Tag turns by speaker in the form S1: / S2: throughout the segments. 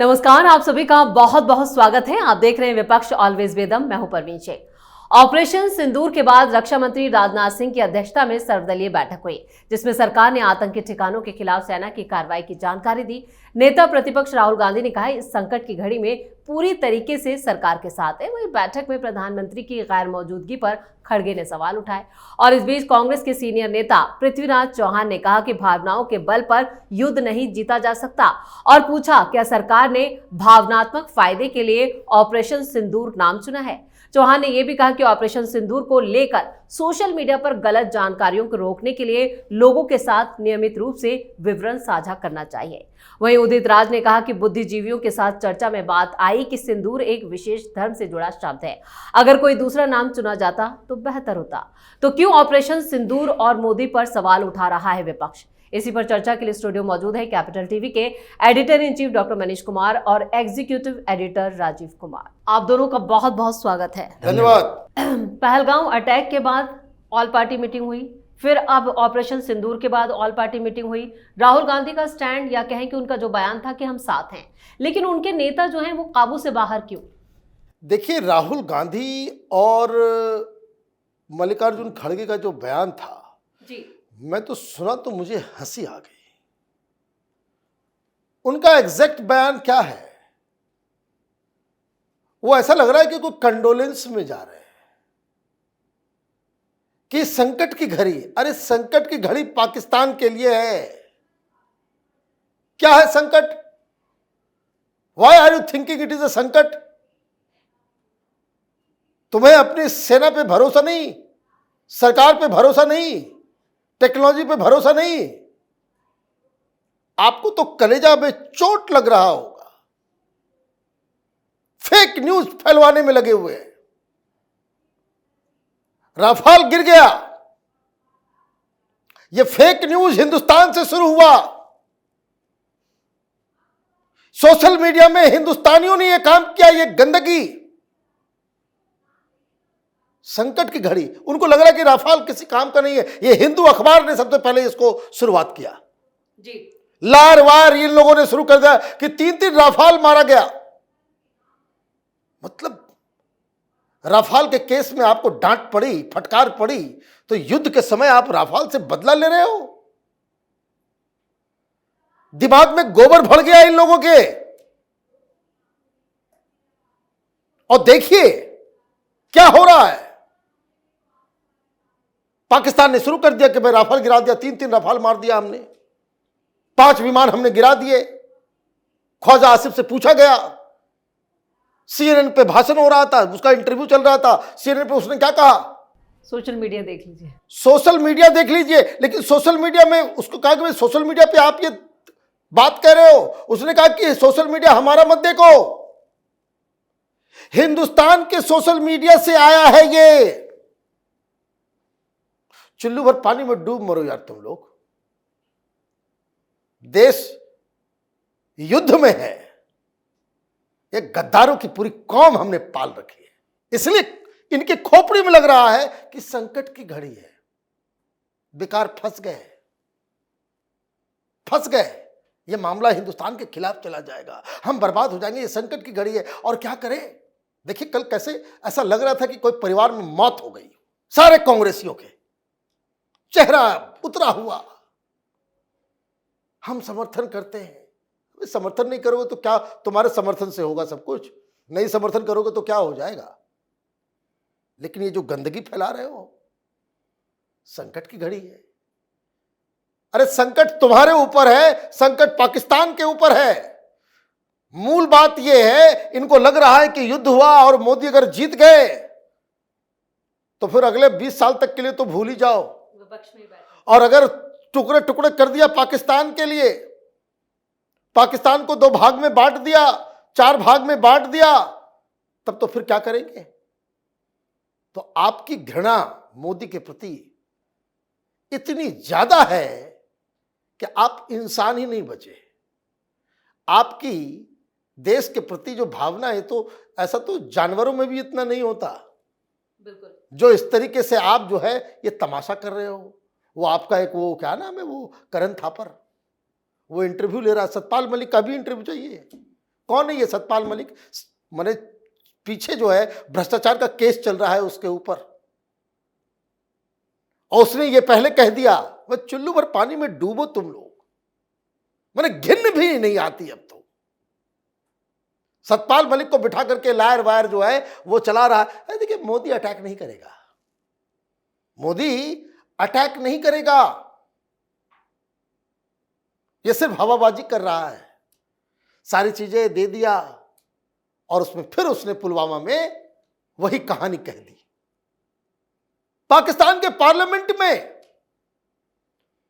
S1: नमस्कार, आप सभी का बहुत बहुत स्वागत है। आप देख रहे हैं विपक्ष ऑलवेज वेदम। मैं हूं परवीन शेख। ऑपरेशन सिंदूर के बाद रक्षा मंत्री राजनाथ सिंह की अध्यक्षता में सर्वदलीय बैठक हुई, जिसमें सरकार ने आतंकी ठिकानों के खिलाफ सेना की कार्रवाई की जानकारी दी। नेता प्रतिपक्ष राहुल गांधी ने कहा, इस संकट की घड़ी में पूरी तरीके से सरकार के साथ है। वहीं बैठक में प्रधानमंत्री की गैर मौजूदगी पर खड़गे ने सवाल उठाए। और इस बीच कांग्रेस के सीनियर नेता पृथ्वीराज चौहान ने कहा कि भावनाओं के बल पर युद्ध नहीं जीता जा सकता और पूछा, क्या सरकार ने भावनात्मक फायदे के लिए ऑपरेशन सिंदूर नाम चुना है। चौहान ने यह भी कहा कि ऑपरेशन सिंदूर को लेकर सोशल मीडिया पर गलत जानकारियों को रोकने के लिए लोगों के साथ नियमित रूप से विवरण साझा करना चाहिए। वहीं उदित राज ने कहा कि बुद्धिजीवियों के साथ चर्चा में बात आई कि सिंदूर एक विशेष धर्म से जुड़ा शब्द है। अगर कोई दूसरा नाम चुना जाता तो बेहतर होता। तो क्यों ऑपरेशन सिंदूर और मोदी पर सवाल उठा रहा है विपक्ष? इसी पर चर्चा के लिए स्टूडियो मौजूद है कैपिटल टीवी के editor in chief doctor Manish Kumar और एग्जीक्यूटिव एडिटर राजीव कुमार। आप दोनों का बहुत बहुत स्वागत है।
S2: धन्यवाद।
S1: पहलगांव अटैक के बाद ऑल पार्टी मीटिंग हुई, फिर अब ऑपरेशन सिंदूर के बाद ऑल पार्टी मीटिंग हुई। राहुल गांधी का स्टैंड या कहें कि उनका जो बयान था कि हम साथ हैं, लेकिन उनके नेता जो हैं वो काबू से बाहर क्यों?
S2: देखिए, राहुल गांधी और मल्लिकार्जुन खड़गे का जो बयान था
S1: जी,
S2: मैं तो सुना तो मुझे हंसी आ गई। उनका एग्जैक्ट बयान क्या है, वो ऐसा लग रहा है कि कोई कंडोलेंस में जा रहे हैं कि संकट की घड़ी। अरे संकट की घड़ी पाकिस्तान के लिए है। क्या है संकट? Why are you thinking it is a संकट? तुम्हें अपनी सेना पे भरोसा नहीं, सरकार पे भरोसा नहीं, टेक्नोलॉजी पे भरोसा नहीं। आपको तो कलेजा में चोट लग रहा होगा। फेक न्यूज फैलवाने में लगे हुए हैं। राफाल गिर गया, यह फेक न्यूज हिंदुस्तान से शुरू हुआ। सोशल मीडिया में हिंदुस्तानियों ने यह काम किया, यह गंदगी। संकट की घड़ी, उनको लग रहा है कि राफाल किसी काम का नहीं है। यह हिंदू अखबार ने सबसे पहले इसको शुरुआत किया
S1: जी।
S2: लार वार इन लोगों ने शुरू कर दिया कि 3-3 राफाल मारा गया। मतलब राफाल के केस में आपको डांट पड़ी, फटकार पड़ी, तो युद्ध के समय आप राफाल से बदला ले रहे हो। दिमाग में गोबर भर गया इन लोगों के। और देखिए क्या हो रहा है। पाकिस्तान ने शुरू कर दिया कि भाई राफाल गिरा दिया, 3-3 राफाल मार दिया हमने, 5 विमान हमने गिरा दिए। ख्वाजा आसिफ से पूछा गया, सीएनएन पे भाषण हो रहा था, उसका इंटरव्यू चल रहा था, सीएनएन पे उसने क्या कहा?
S1: सोशल मीडिया देख लीजिए,
S2: सोशल मीडिया देख लीजिए। लेकिन सोशल मीडिया में उसको कहा कि भाई सोशल मीडिया पे आप ये बात कह रहे हो। उसने कहा कि सोशल मीडिया हमारा मत देखो, हिंदुस्तान के सोशल मीडिया से आया है ये। चुल्लू भर पानी में डूब मरो यार तुम लोग। देश युद्ध में है, एक गद्दारों की पूरी कौम हमने पाल रखी है, इसलिए इनके खोपड़ी में लग रहा है कि संकट की घड़ी है। बेकार फंस गए। यह मामला हिंदुस्तान के खिलाफ चला जाएगा, हम बर्बाद हो जाएंगे। ये संकट की घड़ी है और क्या करें। देखिए कल कैसे ऐसा लग रहा था कि कोई परिवार में मौत हो गई। सारे कांग्रेसियों के चेहरा उतरा हुआ। हम समर्थन करते हैं। समर्थन नहीं करोगे तो क्या तुम्हारे समर्थन से होगा सब कुछ? नहीं समर्थन करोगे तो क्या हो जाएगा? लेकिन ये जो गंदगी फैला रहे हो, संकट की घड़ी है। अरे संकट तुम्हारे ऊपर है, संकट पाकिस्तान के ऊपर है। मूल बात यह है, इनको लग रहा है कि युद्ध हुआ और मोदी अगर जीत गए तो फिर अगले 20 साल तक के लिए तो भूल ही जाओ। और अगर टुकड़े टुकड़े कर दिया पाकिस्तान के लिए, पाकिस्तान को 2 भाग में बांट दिया, 4 भाग में बांट दिया, तब तो फिर क्या करेंगे? तो आपकी घृणा मोदी के प्रति इतनी ज्यादा है कि आप इंसान ही नहीं बचे। आपकी देश के प्रति जो भावना है, तो ऐसा तो जानवरों में भी इतना नहीं होता।
S1: बिल्कुल।
S2: जो इस तरीके से आप जो है ये तमाशा कर रहे हो। वो आपका एक वो क्या नाम है, वो करण थापर, वो इंटरव्यू ले रहा है। सतपाल मलिक का भी इंटरव्यू चाहिए, कौन है ये सतपाल मलिक? मैंने पीछे जो है भ्रष्टाचार का केस चल रहा है उसके ऊपर, और उसने ये पहले कह दिया, वह चुल्लू भर पानी में डूबो तुम लोग, मैंने घिन भी नहीं आती अब तो। सतपाल मलिक को बिठा करके लायर वायर जो है वो चला रहा है। देखिए, मोदी अटैक नहीं करेगा, मोदी अटैक नहीं करेगा, ये सिर्फ हवाबाजी कर रहा है। सारी चीजें दे दिया और उसमें फिर उसने पुलवामा में वही कहानी कह दी। पाकिस्तान के पार्लियामेंट में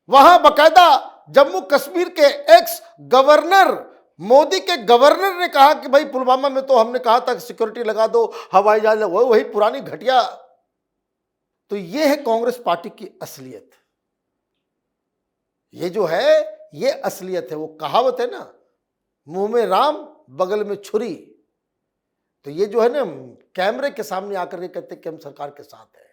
S2: वहां बकायदा जम्मू कश्मीर के एक्स गवर्नर, मोदी के गवर्नर ने कहा कि भाई पुलवामा में तो हमने कहा था कि सिक्योरिटी लगा दो, हवाई जहाज, वही पुरानी घटिया। तो ये है कांग्रेस पार्टी की असलियत। ये जो है ये असलियत है। वो कहावत है ना, मुंह में राम बगल में छुरी। तो ये जो है ना, कैमरे के सामने आकर के कहते कि हम सरकार के साथ हैं,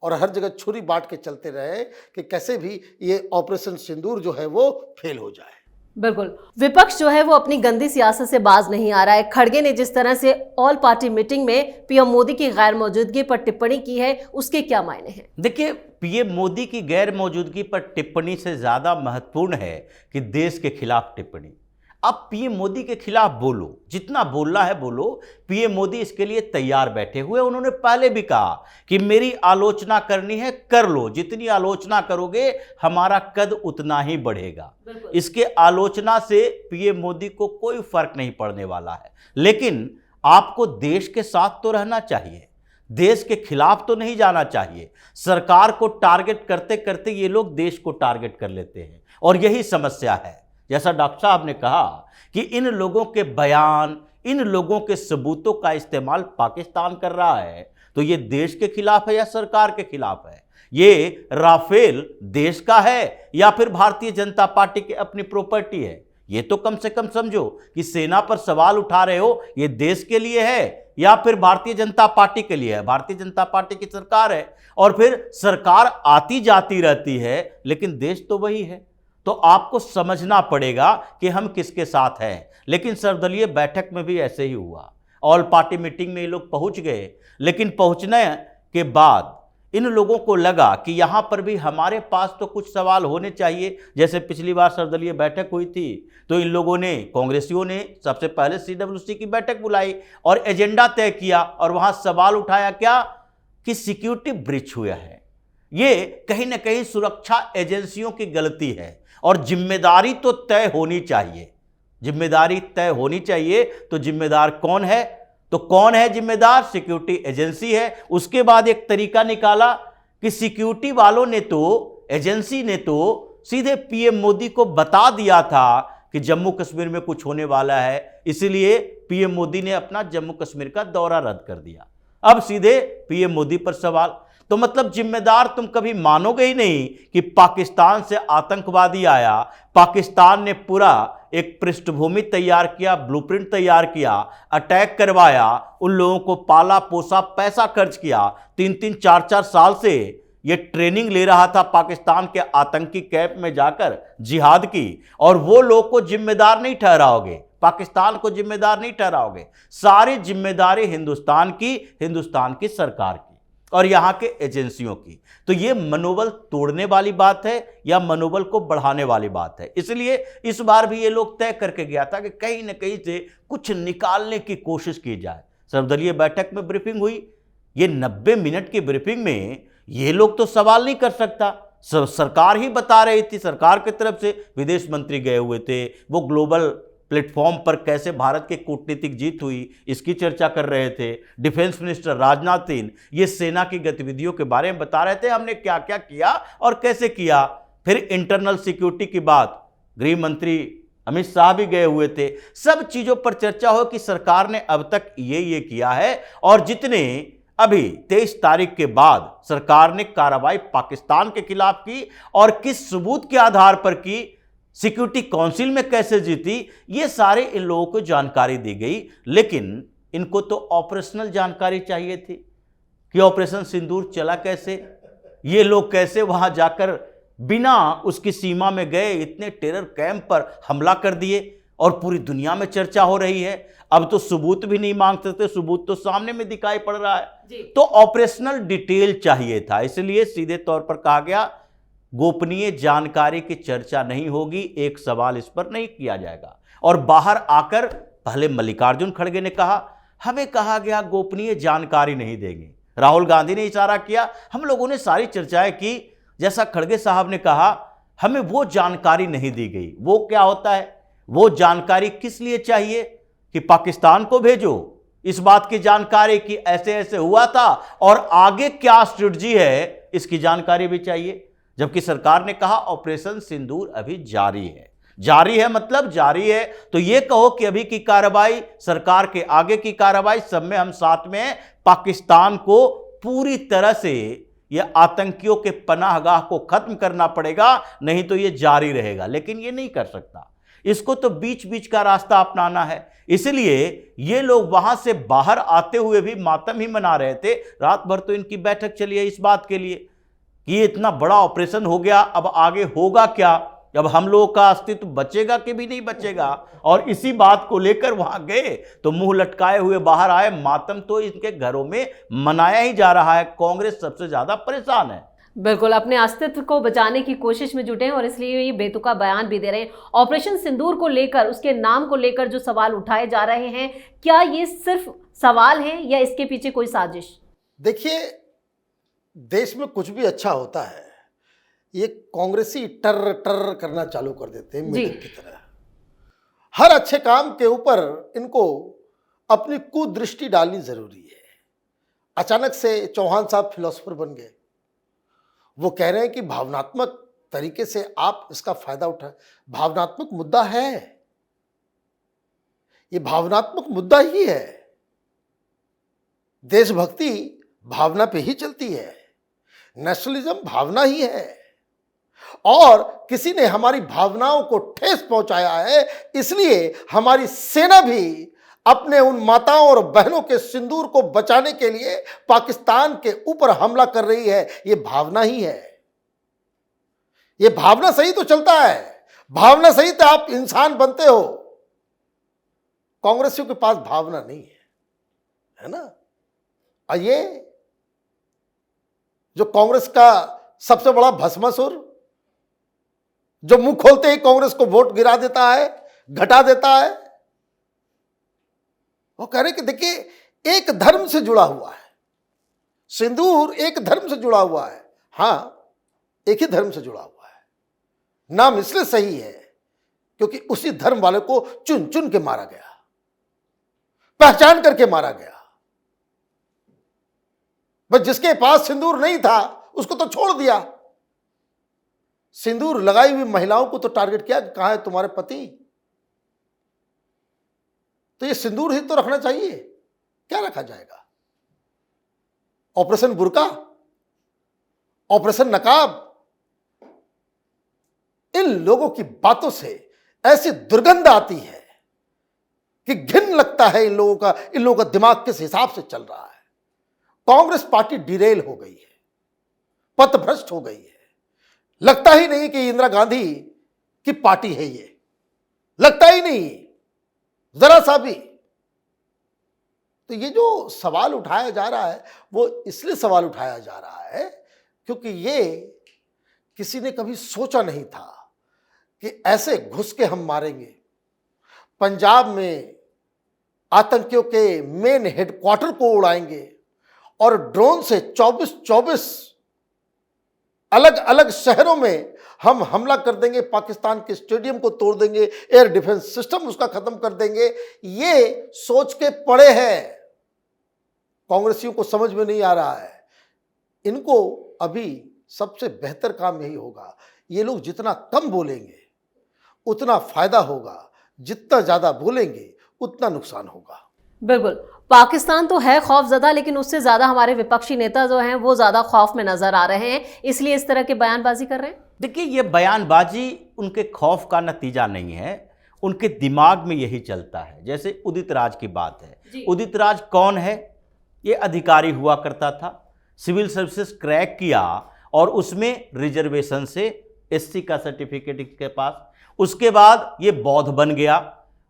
S2: और हर जगह छुरी बांट के चलते रहे कि कैसे भी ये ऑपरेशन सिंदूर जो है वो फेल हो जाए।
S1: बिल्कुल, विपक्ष जो है वो अपनी गंदी सियासत से बाज नहीं आ रहा है। खड़गे ने जिस तरह से ऑल पार्टी मीटिंग में पीएम मोदी की गैर मौजूदगी पर टिप्पणी की है, उसके क्या मायने हैं?
S3: देखिए, पीएम मोदी की गैर मौजूदगी पर टिप्पणी से ज्यादा महत्वपूर्ण है कि देश के खिलाफ टिप्पणी। अब पीएम मोदी के खिलाफ बोलो, जितना बोलना है बोलो, पीएम मोदी इसके लिए तैयार बैठे हुए। उन्होंने पहले भी कहा कि मेरी आलोचना करनी है कर लो, जितनी आलोचना करोगे हमारा कद उतना ही बढ़ेगा। इसके आलोचना से पीएम मोदी को कोई फर्क नहीं पड़ने वाला है। लेकिन आपको देश के साथ तो रहना चाहिए, देश के खिलाफ तो नहीं जाना चाहिए। सरकार को टारगेट करते करते ये लोग देश को टारगेट कर लेते हैं, और यही समस्या है। जैसा डॉक्टर साहब ने कहा कि इन लोगों के बयान, इन लोगों के सबूतों का इस्तेमाल पाकिस्तान कर रहा है, तो ये देश के खिलाफ है या सरकार के खिलाफ है? ये राफेल देश का है या फिर भारतीय जनता पार्टी की अपनी प्रॉपर्टी है? ये तो कम से कम समझो कि सेना पर सवाल उठा रहे हो, ये देश के लिए है या फिर भारतीय जनता पार्टी के लिए है? भारतीय जनता पार्टी की सरकार है, और फिर सरकार आती जाती रहती है, लेकिन देश तो वही है। तो आपको समझना पड़ेगा कि हम किसके साथ हैं। लेकिन सर्वदलीय बैठक में भी ऐसे ही हुआ। ऑल पार्टी मीटिंग में ये लोग पहुंच गए, लेकिन पहुंचने के बाद इन लोगों को लगा कि यहां पर भी हमारे पास तो कुछ सवाल होने चाहिए। जैसे पिछली बार सर्वदलीय बैठक हुई थी तो इन लोगों ने, कांग्रेसियों ने सबसे पहले CWC की बैठक बुलाई और एजेंडा तय किया, और वहां सवाल उठाया क्या कि सिक्योरिटी ब्रीच हुआ है। ये कहीं ना कहीं सुरक्षा एजेंसियों की गलती है, और जिम्मेदारी तो तय होनी चाहिए। जिम्मेदारी तय होनी चाहिए, तो जिम्मेदार कौन है? तो कौन है जिम्मेदार? सिक्योरिटी एजेंसी है। उसके बाद एक तरीका निकाला कि सिक्योरिटी वालों ने तो, एजेंसी ने तो सीधे पीएम मोदी को बता दिया था कि जम्मू कश्मीर में कुछ होने वाला है, इसलिए पीएम मोदी ने अपना जम्मू कश्मीर का दौरा रद्द कर दिया। अब सीधे पीएम मोदी पर सवाल। तो मतलब जिम्मेदार तुम कभी मानोगे ही नहीं कि पाकिस्तान से आतंकवादी आया, पाकिस्तान ने पूरा एक पृष्ठभूमि तैयार किया, ब्लूप्रिंट तैयार किया, अटैक करवाया, उन लोगों को पाला पोसा, पैसा खर्च किया, 3-3, 4-4 साल से ये ट्रेनिंग ले रहा था पाकिस्तान के आतंकी कैंप में जाकर जिहाद की, और वो लोग को जिम्मेदार नहीं ठहराओगे, पाकिस्तान को जिम्मेदार नहीं ठहराओगे। सारी जिम्मेदारी हिंदुस्तान की सरकार की और यहां के एजेंसियों की। तो ये मनोबल तोड़ने वाली बात है या मनोबल को बढ़ाने वाली बात है? इसलिए इस बार भी ये लोग तय करके गया था कि कहीं ना कहीं से कुछ निकालने की कोशिश की जाए। सर्वदलीय बैठक में ब्रीफिंग हुई, ये 90 मिनट की ब्रीफिंग में ये लोग तो सवाल नहीं कर सकता, सरकार ही बता रही थी। सरकार की तरफ से विदेश मंत्री गए हुए थे, वो ग्लोबल प्लेटफॉर्म पर कैसे भारत की कूटनीतिक जीत हुई इसकी चर्चा कर रहे थे। डिफेंस मिनिस्टर राजनाथ सिंह ये सेना की गतिविधियों के बारे में बता रहे थे, हमने क्या क्या किया और कैसे किया। फिर इंटरनल सिक्योरिटी की बात, गृह मंत्री अमित शाह भी गए हुए थे। सब चीजों पर चर्चा हो कि सरकार ने अब तक ये किया है, और जितने अभी 23 तारीख के बाद सरकार ने कार्रवाई पाकिस्तान के खिलाफ की और किस सबूत के आधार पर की, सिक्योरिटी काउंसिल में कैसे जीती, ये सारे इन लोगों को जानकारी दी गई। लेकिन इनको तो ऑपरेशनल जानकारी चाहिए थी कि ऑपरेशन सिंदूर चला कैसे, ये लोग कैसे वहां जाकर बिना उसकी सीमा में गए इतने टेरर कैंप पर हमला कर दिए। और पूरी दुनिया में चर्चा हो रही है। अब तो सबूत भी नहीं मांग सकते, सबूत तो सामने में दिखाई पड़ रहा है। तो ऑपरेशनल डिटेल चाहिए था, इसलिए सीधे तौर पर कहा गया गोपनीय जानकारी की चर्चा नहीं होगी, एक सवाल इस पर नहीं किया जाएगा। और बाहर आकर पहले मल्लिकार्जुन खड़गे ने कहा हमें कहा गया गोपनीय जानकारी नहीं देंगे, राहुल गांधी ने इशारा किया, हम लोगों ने सारी चर्चाएं की, जैसा खड़गे साहब ने कहा हमें वो जानकारी नहीं दी गई। वो क्या होता है, वो जानकारी किस लिए चाहिए कि पाकिस्तान को भेजो इस बात की जानकारी कि ऐसे ऐसे हुआ था और आगे क्या स्ट्रेटजी है, इसकी जानकारी भी चाहिए। जबकि सरकार ने कहा ऑपरेशन सिंदूर अभी जारी है। जारी है मतलब जारी है, तो यह कहो कि अभी की कार्रवाई, सरकार के आगे की कार्रवाई, सब में हम साथ में हैं। पाकिस्तान को पूरी तरह से यह आतंकियों के पनाहगाह को खत्म करना पड़ेगा, नहीं तो यह जारी रहेगा। लेकिन यह नहीं कर सकता, इसको तो बीच बीच का रास्ता अपनाना है। इसलिए ये लोग वहां से बाहर आते हुए भी मातम ही मना रहे थे। रात भर तो इनकी बैठक चली है इस बात के लिए कि ये इतना बड़ा ऑपरेशन हो गया, अब आगे होगा क्या, अब हम लोगों का अस्तित्व बचेगा कि भी नहीं बचेगा। और इसी बात को लेकर वहां गए तो मुंह लटकाए हुए बाहर आए। मातम तो इनके घरों में मनाया ही जा रहा है। कांग्रेस सबसे ज्यादा परेशान है।
S1: बिल्कुल, अपने अस्तित्व को बचाने की कोशिश में जुटे हैं और इसलिए ये बेतुका बयान भी दे रहे हैं। ऑपरेशन सिंदूर को लेकर, उसके नाम को लेकर जो सवाल उठाए जा रहे हैं, क्या ये सिर्फ सवाल हैं या इसके पीछे कोई साजिश?
S2: देखिए, देश में कुछ भी अच्छा होता है ये कांग्रेसी टर टर करना चालू कर देते हैं मेढक की तरह। हर अच्छे काम के ऊपर इनको अपनी कुदृष्टि डालनी जरूरी है। अचानक से चौहान साहब फिलोसोफर बन गए। वो कह रहे हैं कि भावनात्मक तरीके से आप इसका फायदा उठाएं। भावनात्मक मुद्दा है, ये भावनात्मक मुद्दा ही है। देशभक्ति भावना पे ही चलती है, नेशनलिज्म भावना ही है। और किसी ने हमारी भावनाओं को ठेस पहुंचाया है, इसलिए हमारी सेना भी अपने उन माताओं और बहनों के सिंदूर को बचाने के लिए पाकिस्तान के ऊपर हमला कर रही है। यह भावना ही है। यह भावना सही तो चलता है, भावना सही तो आप इंसान बनते हो। कांग्रेसियों के पास भावना नहीं है ना। और ये जो कांग्रेस का सबसे बड़ा भस्मासुर, जो मुंह खोलते ही कांग्रेस को वोट गिरा देता है, घटा देता है, वो कह रहे कि देखिए एक धर्म से जुड़ा हुआ है, सिंदूर एक धर्म से जुड़ा हुआ है। हां, एक ही धर्म से जुड़ा हुआ है। नाम इसलिए सही है क्योंकि उसी धर्म वाले को चुन चुन के मारा गया, पहचान करके मारा गया। बस जिसके पास सिंदूर नहीं था उसको तो छोड़ दिया। सिंदूर लगाई हुई महिलाओं को तो टारगेट किया कि कहां है तुम्हारे पति। तो ये सिंदूर ही तो रखना चाहिए, क्या रखा जाएगा? ऑपरेशन बुर्का, ऑपरेशन नकाब। इन लोगों की बातों से ऐसी दुर्गंध आती है कि घिन लगता है। इन लोगों का दिमाग किस हिसाब से चल रहा है। कांग्रेस पार्टी डिरेल हो गई है, पथभ्रष्ट हो गई है। लगता ही नहीं कि इंदिरा गांधी की पार्टी है ये, लगता ही नहीं जरा सा भी। तो ये जो सवाल उठाया जा रहा है वो इसलिए सवाल उठाया जा रहा है क्योंकि ये किसी ने कभी सोचा नहीं था कि ऐसे घुस के हम मारेंगे। पंजाब में आतंकियों के मेन हेडक्वार्टर को उड़ाएंगे और ड्रोन से 24 अलग अलग शहरों में हम हमला कर देंगे, पाकिस्तान के स्टेडियम को तोड़ देंगे, एयर डिफेंस सिस्टम उसका खत्म कर देंगे। ये सोच के पड़े हैं, कांग्रेसियों को समझ में नहीं आ रहा है। इनको अभी सबसे बेहतर काम यही होगा, ये लोग जितना कम बोलेंगे उतना फायदा होगा, जितना ज्यादा बोलेंगे उतना नुकसान होगा।
S1: बिल्कुल, पाकिस्तान तो है खौफजदा, लेकिन उससे ज्यादा हमारे विपक्षी नेता जो हैं वो ज्यादा खौफ में नजर आ रहे हैं, इसलिए इस तरह की बयानबाजी कर रहे हैं।
S3: देखिए, ये बयानबाजी उनके खौफ का नतीजा नहीं है, उनके दिमाग में यही चलता है। जैसे उदित राज की बात है। उदित राज कौन है? ये अधिकारी हुआ करता था, सिविल सर्विसेज क्रैक किया और उसमें रिजर्वेशन से एससी का सर्टिफिकेट इसके पास। उसके बाद ये बौद्ध बन गया,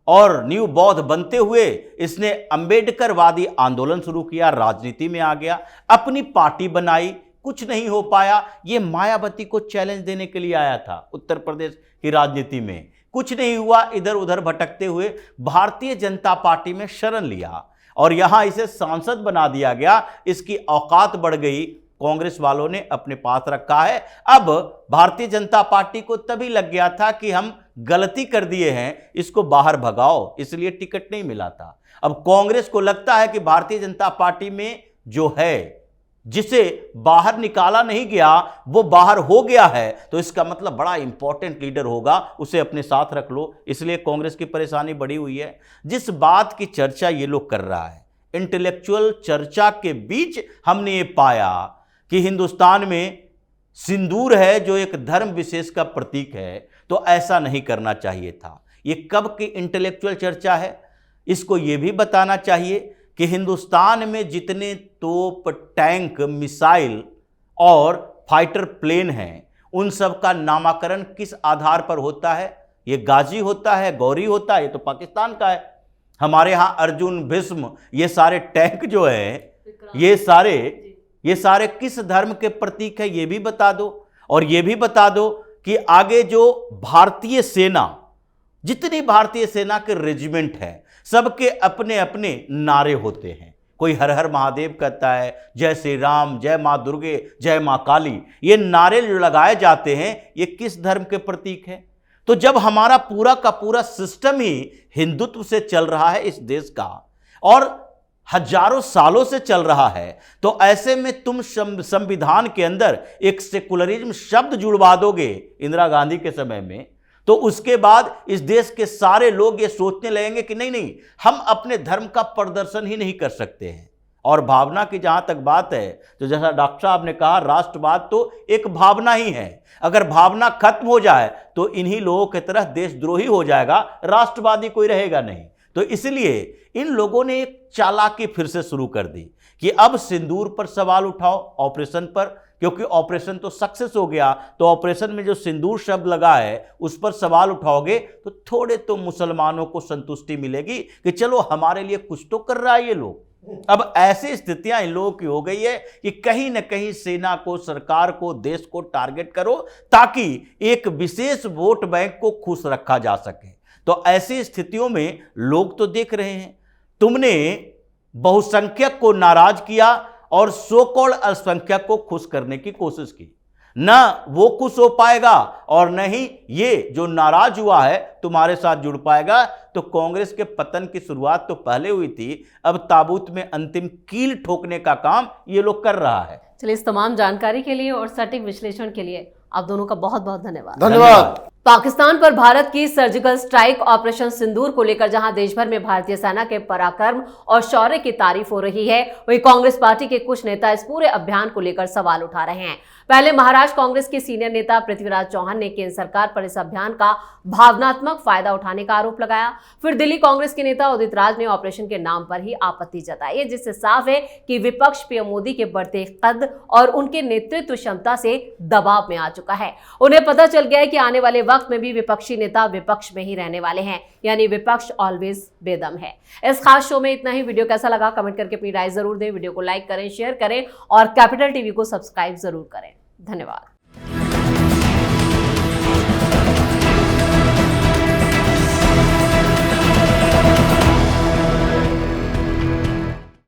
S3: और न्यू बौद्ध बनते हुए इसने अंबेडकरवादी आंदोलन शुरू किया, राजनीति में आ गया, अपनी पार्टी बनाई, कुछ नहीं हो पाया। ये मायावती को चैलेंज देने के लिए आया था उत्तर प्रदेश की राजनीति में, कुछ नहीं हुआ, इधर उधर भटकते हुए भारतीय जनता पार्टी में शरण लिया और यहां इसे सांसद बना दिया गया। इसकी औकात बढ़ गई, कांग्रेस वालों ने अपने पास रखा है। अब भारतीय जनता पार्टी को तभी लग गया था कि हम गलती कर दिए हैं, इसको बाहर भगाओ, इसलिए टिकट नहीं मिला था। अब कांग्रेस को लगता है कि भारतीय जनता पार्टी में जो है, जिसे बाहर निकाला नहीं गया, वो बाहर हो गया है, तो इसका मतलब बड़ा इंपॉर्टेंट लीडर होगा, उसे अपने साथ रख लो। इसलिए कांग्रेस की परेशानी बढ़ी हुई है। जिस बात की चर्चा ये लोग कर रहा है, इंटेलेक्चुअल चर्चा के बीच हमने ये पाया कि हिंदुस्तान में सिंदूर है जो एक धर्म विशेष का प्रतीक है, तो ऐसा नहीं करना चाहिए था। ये कब की इंटेलेक्चुअल चर्चा है? इसको ये भी बताना चाहिए कि हिंदुस्तान में जितने तोप, टैंक, मिसाइल और फाइटर प्लेन हैं, उन सब का नामकरण किस आधार पर होता है? ये गाजी होता है, गौरी होता है, ये तो पाकिस्तान का है। हमारे यहाँ अर्जुन, भीष्म, ये सारे टैंक जो है, ये सारे किस धर्म के प्रतीक है, ये भी बता दो। और ये भी बता दो कि आगे जो भारतीय सेना, जितनी भारतीय सेना के रेजिमेंट है, सबके अपने अपने नारे होते हैं। कोई हर हर महादेव कहता है, जय श्री राम, जय माँ दुर्गे, जय माँ काली, ये नारे जो लगाए जाते हैं, ये किस धर्म के प्रतीक है? तो जब हमारा पूरा का पूरा सिस्टम ही हिंदुत्व से चल रहा है इस देश का, और हजारों सालों से चल रहा है, तो ऐसे में तुम संविधान के अंदर एक सेकुलरिज्म शब्द जुड़वा दोगे इंदिरा गांधी के समय में, तो उसके बाद इस देश के सारे लोग ये सोचने लगेंगे कि नहीं नहीं, हम अपने धर्म का प्रदर्शन ही नहीं कर सकते हैं। और भावना की जहां तक बात है, तो जैसा डॉक्टर साहब ने कहा, राष्ट्रवाद तो एक भावना ही है। अगर भावना खत्म हो जाए तो इन्हीं लोगों की तरह देशद्रोही हो जाएगा, राष्ट्रवादी कोई रहेगा नहीं। तो इसलिए इन लोगों ने एक चालाकी फिर से शुरू कर दी कि अब सिंदूर पर सवाल उठाओ, ऑपरेशन पर, क्योंकि ऑपरेशन तो सक्सेस हो गया, तो ऑपरेशन में जो सिंदूर शब्द लगा है उस पर सवाल उठाओगे तो थोड़े तो मुसलमानों को संतुष्टि मिलेगी कि चलो हमारे लिए कुछ तो कर रहा है ये लोग। अब ऐसी स्थितियां इन लोगों की हो गई है कि कहीं ना कहीं सेना को, सरकार को, देश को टारगेट करो, ताकि एक विशेष वोट बैंक को खुश रखा जा सके। तो ऐसी स्थितियों में लोग तो देख रहे हैं, तुमने बहुसंख्यक को नाराज किया और सो कॉल्ड अल्पसंख्यक को खुश करने की कोशिश की। ना वो खुश हो पाएगा और न ही ये जो नाराज हुआ है तुम्हारे साथ जुड़ पाएगा। तो कांग्रेस के पतन की शुरुआत तो पहले हुई थी, अब ताबूत में अंतिम कील ठोकने का काम ये लोग कर रहा है।
S1: चलिए, इस तमाम जानकारी के लिए और सटीक विश्लेषण के लिए आप दोनों का बहुत बहुत धन्यवाद।
S2: धन्यवाद।
S1: पाकिस्तान पर भारत की सर्जिकल स्ट्राइक ऑपरेशन सिंदूर को लेकर जहां देश भर में भारतीय सेना के पराक्रम और शौर्य की तारीफ हो रही है, वहीं कांग्रेस पार्टी के कुछ नेता इस पूरे अभियान को लेकर सवाल उठा रहे हैं। पहले महाराष्ट्र कांग्रेस के सीनियर नेता पृथ्वीराज चौहान ने केंद्र सरकार पर इस अभियान का भावनात्मक फायदा उठाने का आरोप लगाया। फिर दिल्ली कांग्रेस के नेता उदित राज ने ऑपरेशन के नाम पर ही आपत्ति जताई, जिससे साफ है कि विपक्ष पीएम मोदी के बढ़ते कद और उनके नेतृत्व क्षमता से दबाव में आ चुका है। उन्हें पता चल गया है कि आने वाले वक्त में भी विपक्षी नेता विपक्ष में ही रहने वाले हैं, यानी विपक्ष ऑलवेज बेदम है। इस खास शो में इतना ही। वीडियो कैसा लगा कमेंट करके अपनी राय जरूर दें। वीडियो को लाइक करें, शेयर करें और कैपिटल टीवी को सब्सक्राइब जरूर करें। धन्यवाद।